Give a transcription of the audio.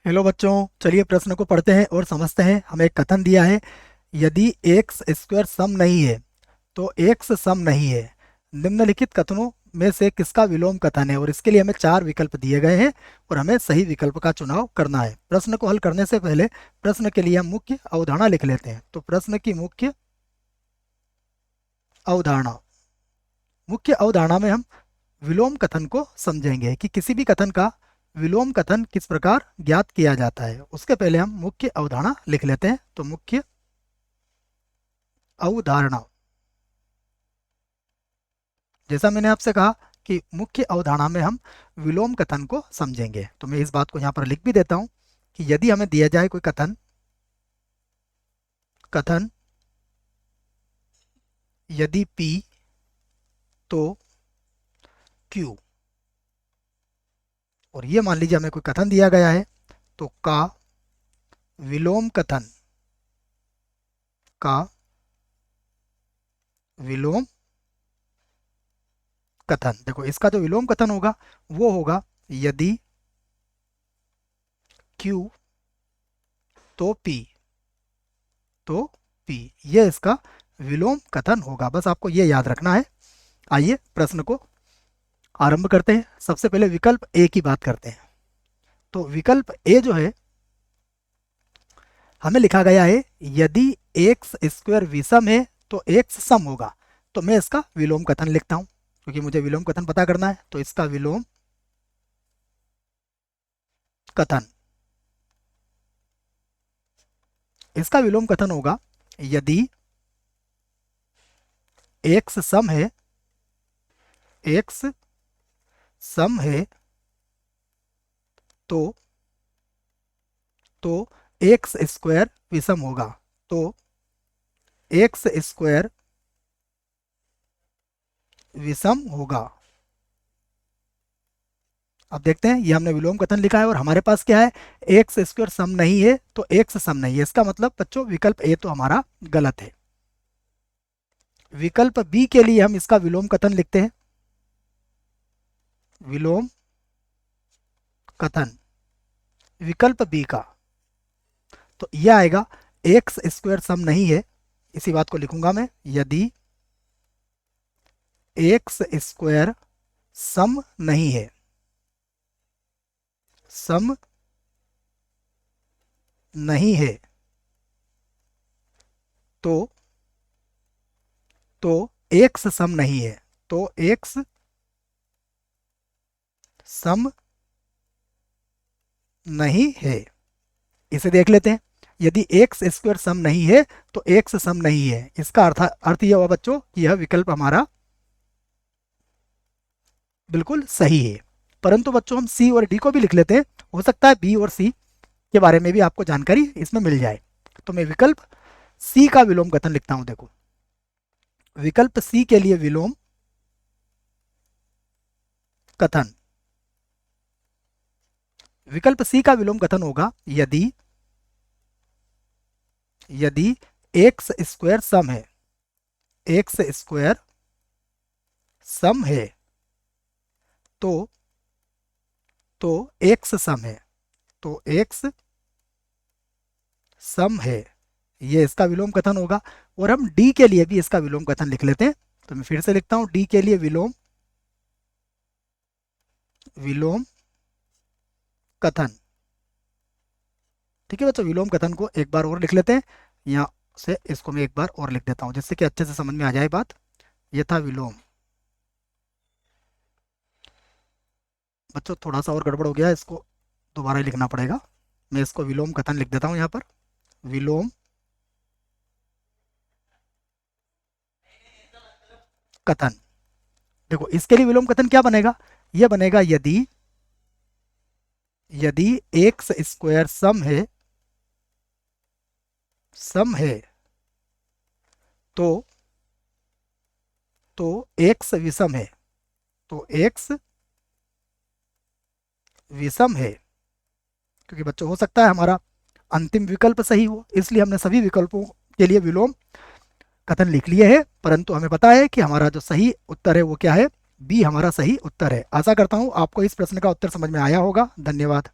Hello बच्चों, चलिए प्रश्न को पढ़ते हैं और समझते हैं। हमें एक कथन दिया है, यदि एक्स स्क्वायर सम नहीं है तो एक्स सम नहीं है। निम्नलिखित कथनों में से किसका विलोम कथन है? और इसके लिए हमें चार विकल्प दिए गए हैं और हमें सही विकल्प का चुनाव करना है। प्रश्न को हल करने से पहले प्रश्न के लिए हम मुख्य अवधारणा लिख लेते हैं। तो प्रश्न की मुख्य अवधारणा, मुख्य अवधारणा में हम विलोम कथन को समझेंगे कि किसी भी कथन का विलोम कथन किस प्रकार ज्ञात किया जाता है। उसके पहले हम मुख्य अवधारणा लिख लेते हैं। तो मुख्य अवधारणा, जैसा मैंने आपसे कहा कि मुख्य अवधारणा में हम विलोम कथन को समझेंगे, तो मैं इस बात को यहाँ पर लिख भी देता हूं कि यदि हमें दिया जाए कोई कथन कथन यदि P तो Q, और ये मान लीजिए हमें कोई कथन दिया गया है, तो का विलोम कथन का विलोम कथन, देखो इसका जो विलोम कथन होगा वो होगा यदि Q तो P तो P, ये इसका विलोम कथन होगा। बस आपको ये याद रखना है। आइए प्रश्न को आरंभ करते हैं। सबसे पहले विकल्प ए की बात करते हैं। तो विकल्प ए जो है, हमें लिखा गया है यदि एक्स स्क्वायर विषम है तो एक्स सम होगा। तो मैं इसका विलोम कथन लिखता हूं क्योंकि मुझे विलोम कथन पता करना है। तो इसका विलोम कथन, इसका विलोम कथन होगा यदि एक्स सम है, एक्स सम है तो एक्स स्क्वायर विषम होगा। तो एक्स स्क्वायर विषम होगा। अब देखते हैं, ये हमने विलोम कथन लिखा है और हमारे पास क्या है, एक्स स्क्वायर सम नहीं है तो एक्स सम नहीं है। इसका मतलब बच्चों विकल्प ए तो हमारा गलत है। विकल्प बी के लिए हम इसका विलोम कथन लिखते हैं। विलोम कथन विकल्प बी का, तो यह आएगा एक्स स्क्वायर सम नहीं है। इसी बात को लिखूंगा मैं, यदि एक्स स्क्वायर सम नहीं है, सम नहीं है तो एक्स सम नहीं है, तो एक्स सम नहीं है। इसे देख लेते हैं, यदि एक्स स्क्वायर सम नहीं है तो एक्स सम नहीं है। इसका अर्थ यह हुआ बच्चों कि यह विकल्प हमारा बिल्कुल सही है। परंतु बच्चों हम सी और डी को भी लिख लेते हैं, हो सकता है बी और सी के बारे में भी आपको जानकारी इसमें मिल जाए। तो मैं विकल्प सी का विलोम कथन लिखता हूं। देखो विकल्प सी के लिए विलोम कथन, विकल्प सी का विलोम कथन होगा यदि एक्स स्क्वायर सम है, एक्स स्क्वायर सम है तो एक्स सम है, तो एक्स सम है, ये इसका विलोम कथन होगा। और हम डी के लिए भी इसका विलोम कथन लिख लेते हैं। तो मैं फिर से लिखता हूं, डी के लिए विलोम विलोम कथन। ठीक है बच्चों, विलोम कथन को एक बार और लिख लेते हैं। यहाँ से इसको मैं एक बार और लिख देता हूं जिससे कि अच्छे से समझ में आ जाए बात। यथा विलोम, बच्चों थोड़ा सा और गड़बड़ हो गया है, इसको दोबारा लिखना पड़ेगा। मैं इसको विलोम कथन लिख देता हूं यहाँ पर, विलोम कथन। देखो इसके लिए विलोम कथन क्या बनेगा, यह बनेगा यदि एक्स स्क्वायर सम है तो एक्स विषम है, तो एक्स विषम है। क्योंकि बच्चों हो सकता है हमारा अंतिम विकल्प सही हो, इसलिए हमने सभी विकल्पों के लिए विलोम कथन लिख लिए हैं। परंतु हमें पता है कि हमारा जो सही उत्तर है वो क्या है, बी हमारा सही उत्तर है। आशा करता हूं आपको इस प्रश्न का उत्तर समझ में आया होगा। धन्यवाद।